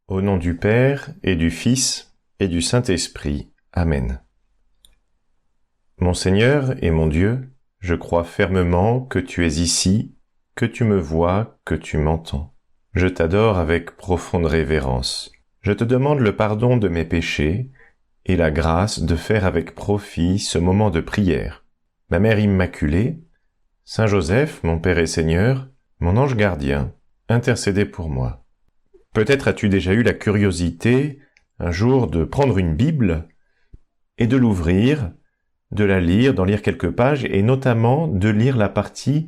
Au nom du Père et du Fils et du Saint-Esprit. Amen. Mon Seigneur et mon Dieu, je crois fermement que tu es ici, que tu me vois, que tu m'entends. Je t'adore avec profonde révérence. Je te demande le pardon de mes péchés et la grâce de faire avec profit ce moment de prière. Ma Mère Immaculée, Saint Joseph, mon Père et Seigneur, mon ange gardien, intercédez pour moi. Peut-être as-tu déjà eu la curiosité, un jour, de prendre une Bible et de l'ouvrir, de la lire, d'en lire quelques pages, et notamment de lire la partie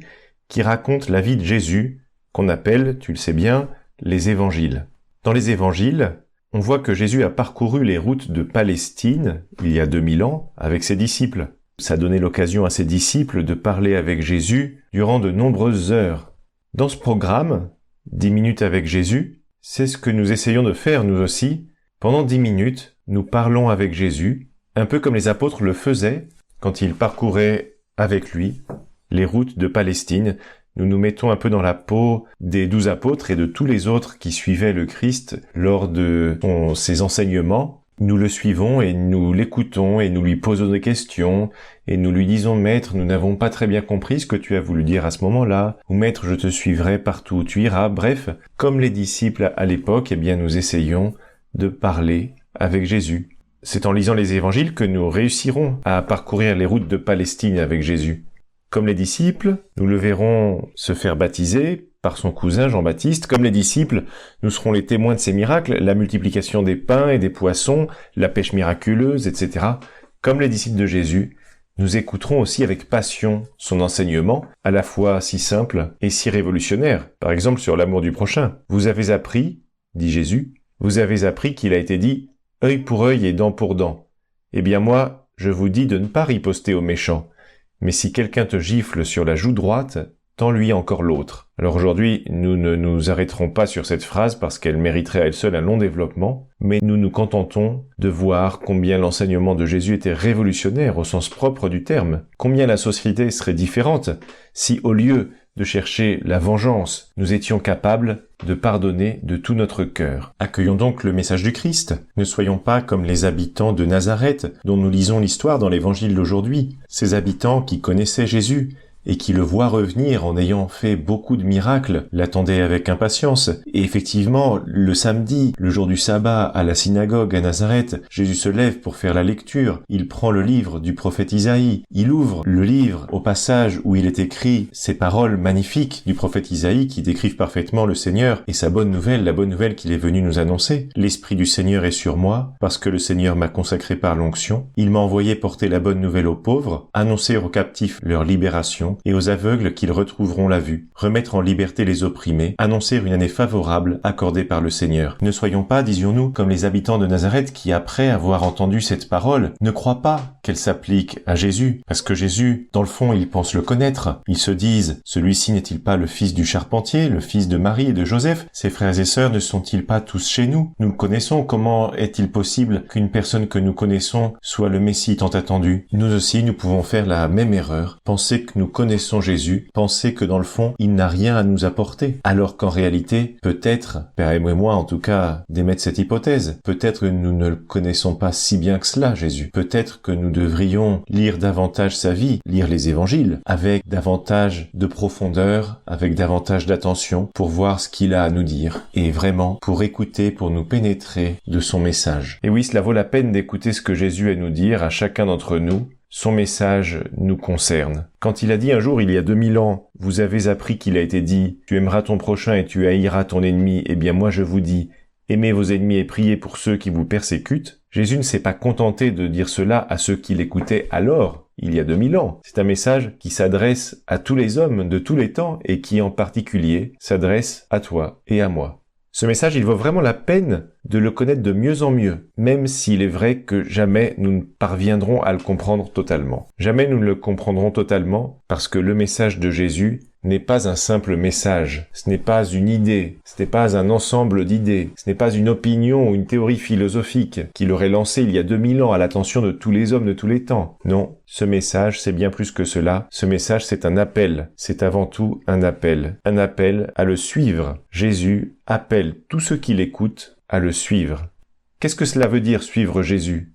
qui raconte la vie de Jésus, qu'on appelle, tu le sais bien, les évangiles. Dans les évangiles, on voit que Jésus a parcouru les routes de Palestine, il y a 2000 ans, avec ses disciples. Ça donnait l'occasion à ses disciples de parler avec Jésus durant de nombreuses heures. Dans ce programme, 10 minutes avec Jésus, c'est ce que nous essayons de faire nous aussi. Pendant 10 minutes, nous parlons avec Jésus, un peu comme les apôtres le faisaient quand ils parcouraient avec lui les routes de Palestine. Nous nous mettons un peu dans la peau des 12 apôtres et de tous les autres qui suivaient le Christ lors de ses enseignements. Nous le suivons et nous l'écoutons et nous lui posons des questions et nous lui disons « Maître, nous n'avons pas très bien compris ce que tu as voulu dire à ce moment-là » ou « Maître, je te suivrai partout où tu iras ». Bref, comme les disciples à l'époque, nous essayons de parler avec Jésus. C'est en lisant les évangiles que nous réussirons à parcourir les routes de Palestine avec Jésus. Comme les disciples, nous le verrons se faire baptiser par son cousin Jean-Baptiste. Comme les disciples, nous serons les témoins de ces miracles, la multiplication des pains et des poissons, la pêche miraculeuse, etc. Comme les disciples de Jésus, nous écouterons aussi avec passion son enseignement, à la fois si simple et si révolutionnaire. Par exemple, sur l'amour du prochain. Vous avez appris, dit Jésus, vous avez appris qu'il a été dit « œil pour œil et dent pour dent ». Eh bien moi, je vous dis de ne pas riposter aux méchants. Mais si quelqu'un te gifle sur la joue droite, tends-lui encore l'autre. Alors aujourd'hui, nous ne nous arrêterons pas sur cette phrase parce qu'elle mériterait à elle seule un long développement, mais nous nous contentons de voir combien l'enseignement de Jésus était révolutionnaire au sens propre du terme, combien la société serait différente si au lieu de chercher la vengeance, nous étions capables de pardonner de tout notre cœur. Accueillons donc le message du Christ. Ne soyons pas comme les habitants de Nazareth, dont nous lisons l'histoire dans l'évangile d'aujourd'hui. Ces habitants qui connaissaient Jésus, et qui le voient revenir en ayant fait beaucoup de miracles, l'attendaient avec impatience. Et effectivement, le samedi, le jour du sabbat, à la synagogue à Nazareth, Jésus se lève pour faire la lecture. Il prend le livre du prophète Isaïe. Il ouvre le livre au passage où il est écrit ces paroles magnifiques du prophète Isaïe qui décrivent parfaitement le Seigneur et sa bonne nouvelle, la bonne nouvelle qu'il est venu nous annoncer. L'Esprit du Seigneur est sur moi, parce que le Seigneur m'a consacré par l'onction. Il m'a envoyé porter la bonne nouvelle aux pauvres, annoncer aux captifs leur libération, et aux aveugles qu'ils retrouveront la vue, remettre en liberté les opprimés, annoncer une année favorable accordée par le Seigneur. Ne soyons pas, disions-nous, comme les habitants de Nazareth qui, après avoir entendu cette parole, ne croient pas qu'elle s'applique à Jésus, parce que Jésus, dans le fond, ils pensent le connaître. Ils se disent, celui-ci n'est-il pas le fils du charpentier, le fils de Marie et de Joseph? Ses frères et sœurs ne sont-ils pas tous chez nous? Nous le connaissons, comment est-il possible qu'une personne que nous connaissons soit le Messie tant attendu? Nous aussi, nous pouvons faire la même erreur, penser que nous connaissons Jésus, penser que dans le fond, il n'a rien à nous apporter. Alors qu'en réalité, peut-être, Père et moi en tout cas, d'émettre cette hypothèse, peut-être que nous ne le connaissons pas si bien que cela, Jésus. Peut-être que nous devrions lire davantage sa vie, lire les évangiles, avec davantage de profondeur, avec davantage d'attention, pour voir ce qu'il a à nous dire, et vraiment pour écouter, pour nous pénétrer de son message. Et oui, cela vaut la peine d'écouter ce que Jésus a à nous dire à chacun d'entre nous. Son message nous concerne. Quand il a dit un jour, il y a 2000 ans, vous avez appris qu'il a été dit, tu aimeras ton prochain et tu haïras ton ennemi, eh bien moi je vous dis, aimez vos ennemis et priez pour ceux qui vous persécutent. Jésus ne s'est pas contenté de dire cela à ceux qui l'écoutaient alors, il y a 2000 ans. C'est un message qui s'adresse à tous les hommes de tous les temps et qui en particulier s'adresse à toi et à moi. Ce message, il vaut vraiment la peine de le connaître de mieux en mieux, même s'il est vrai que jamais nous ne parviendrons à le comprendre totalement. Jamais nous ne le comprendrons totalement, parce que le message de Jésus n'est pas un simple message, ce n'est pas une idée, ce n'est pas un ensemble d'idées, ce n'est pas une opinion ou une théorie philosophique qu'il aurait lancée il y a 2000 ans à l'attention de tous les hommes de tous les temps. Non, ce message, c'est bien plus que cela. Ce message, c'est un appel. C'est avant tout un appel à le suivre. Jésus appelle tous ceux qui l'écoutent à le suivre. Qu'est-ce que cela veut dire, suivre Jésus ?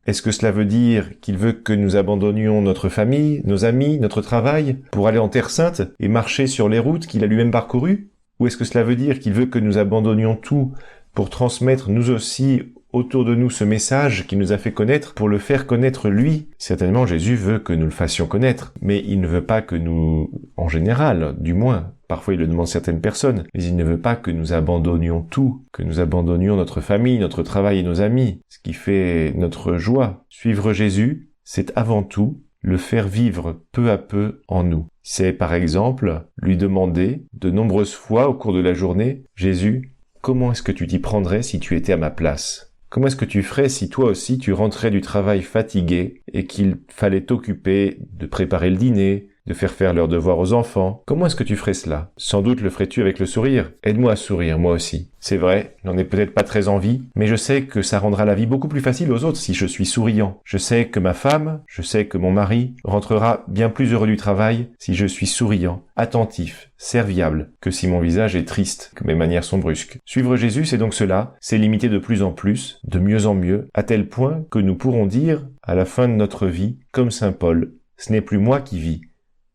Est-ce que cela veut dire qu'il veut que nous abandonnions notre famille, nos amis, notre travail, pour aller en Terre Sainte et marcher sur les routes qu'il a lui-même parcourues ? Ou est-ce que cela veut dire qu'il veut que nous abandonnions tout pour transmettre nous aussi autour de nous ce message qu'il nous a fait connaître, pour le faire connaître lui ? Certainement, Jésus veut que nous le fassions connaître, mais il ne veut pas que nous, en général, du moins, parfois il le demande certaines personnes, mais il ne veut pas que nous abandonnions tout, que nous abandonnions notre famille, notre travail et nos amis, ce qui fait notre joie. Suivre Jésus, c'est avant tout le faire vivre peu à peu en nous. C'est par exemple lui demander de nombreuses fois au cours de la journée, « Jésus, comment est-ce que tu t'y prendrais si tu étais à ma place ? Comment est-ce que tu ferais si toi aussi tu rentrais du travail fatigué et qu'il fallait t'occuper de préparer le dîner, de faire leurs devoirs aux enfants? Comment est-ce que tu ferais cela? Sans doute le ferais-tu avec le sourire. Aide-moi à sourire, moi aussi. C'est vrai, j'en ai peut-être pas très envie, mais je sais que ça rendra la vie beaucoup plus facile aux autres si je suis souriant. Je sais que ma femme, je sais que mon mari rentrera bien plus heureux du travail si je suis souriant, attentif, serviable, que si mon visage est triste, que mes manières sont brusques. Suivre Jésus, c'est donc cela, c'est l'imiter de plus en plus, de mieux en mieux, à tel point que nous pourrons dire, à la fin de notre vie, comme saint Paul, « Ce n'est plus moi qui vis,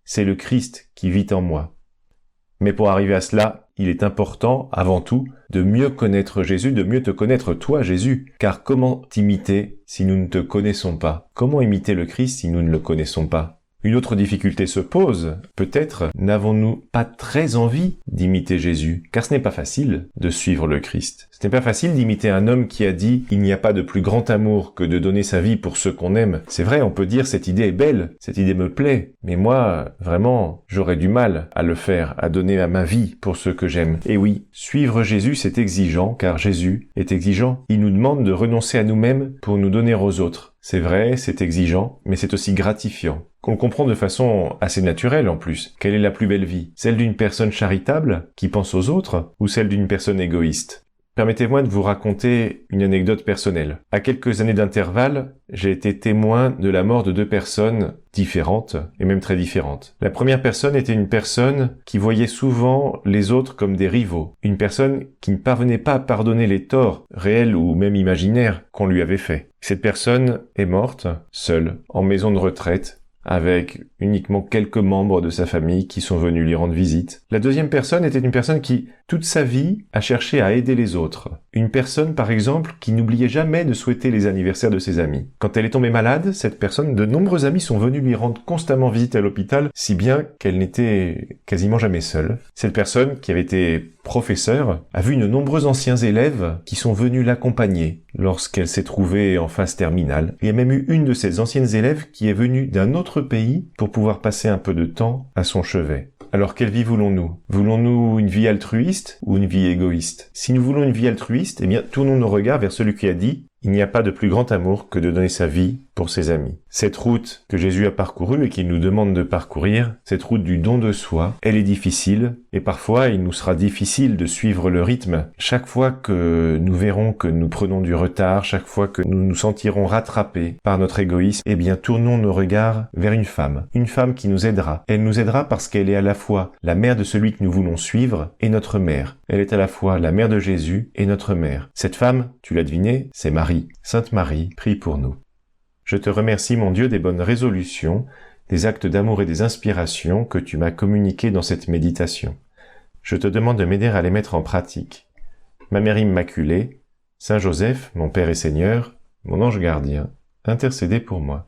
c'est le Christ qui vit en moi. » Mais pour arriver à cela, il est important, avant tout, de mieux connaître Jésus, de mieux te connaître toi, Jésus. Car comment t'imiter si nous ne te connaissons pas? Comment imiter le Christ si nous ne le connaissons pas? Une autre difficulté se pose. Peut-être n'avons-nous pas très envie d'imiter Jésus, car ce n'est pas facile de suivre le Christ. Ce n'est pas facile d'imiter un homme qui a dit « Il n'y a pas de plus grand amour que de donner sa vie pour ceux qu'on aime ». C'est vrai, on peut dire « Cette idée est belle, cette idée me plaît ». Mais moi, vraiment, j'aurais du mal à le faire, à donner ma vie pour ceux que j'aime. Et oui, suivre Jésus, c'est exigeant, car Jésus est exigeant. Il nous demande de renoncer à nous-mêmes pour nous donner aux autres. C'est vrai, c'est exigeant, mais c'est aussi gratifiant. Qu'on le comprend de façon assez naturelle en plus. Quelle est la plus belle vie? Celle d'une personne charitable, qui pense aux autres, ou celle d'une personne égoïste? Permettez-moi de vous raconter une anecdote personnelle. À quelques années d'intervalle, j'ai été témoin de la mort de deux personnes différentes, et même très différentes. La première personne était une personne qui voyait souvent les autres comme des rivaux. Une personne qui ne parvenait pas à pardonner les torts, réels ou même imaginaires, qu'on lui avait faits. Cette personne est morte, seule, en maison de retraite, avec uniquement quelques membres de sa famille qui sont venus lui rendre visite. La deuxième personne était une personne qui, toute sa vie, a cherché à aider les autres. Une personne, par exemple, qui n'oubliait jamais de souhaiter les anniversaires de ses amis. Quand elle est tombée malade, cette personne, de nombreux amis sont venus lui rendre constamment visite à l'hôpital, si bien qu'elle n'était quasiment jamais seule. Cette personne, qui avait été professeure, a vu de nombreux anciens élèves qui sont venus l'accompagner lorsqu'elle s'est trouvée en phase terminale. Il y a même eu une de ces anciennes élèves qui est venue d'un autre pays pour pouvoir passer un peu de temps à son chevet. Alors quelle vie voulons-nous? Voulons-nous une vie altruiste ou une vie égoïste? Si nous voulons une vie altruiste, eh bien tournons nos regards vers celui qui a dit « Il n'y a pas de plus grand amour que de donner sa vie pour ses amis ». Cette route que Jésus a parcourue et qu'il nous demande de parcourir, cette route du don de soi, elle est difficile et parfois il nous sera difficile de suivre le rythme. Chaque fois que nous verrons que nous prenons du retard, chaque fois que nous nous sentirons rattrapés par notre égoïsme, eh bien tournons nos regards vers une femme qui nous aidera. Elle nous aidera parce qu'elle est à la fois la mère de celui que nous voulons suivre et notre mère. Elle est à la fois la mère de Jésus et notre mère. Cette femme, tu l'as deviné, c'est Marie. Sainte Marie, prie pour nous. Je te remercie, mon Dieu, des bonnes résolutions, des actes d'amour et des inspirations que tu m'as communiqués dans cette méditation. Je te demande de m'aider à les mettre en pratique. Ma Mère Immaculée, Saint Joseph, mon Père et Seigneur, mon ange gardien, intercédez pour moi.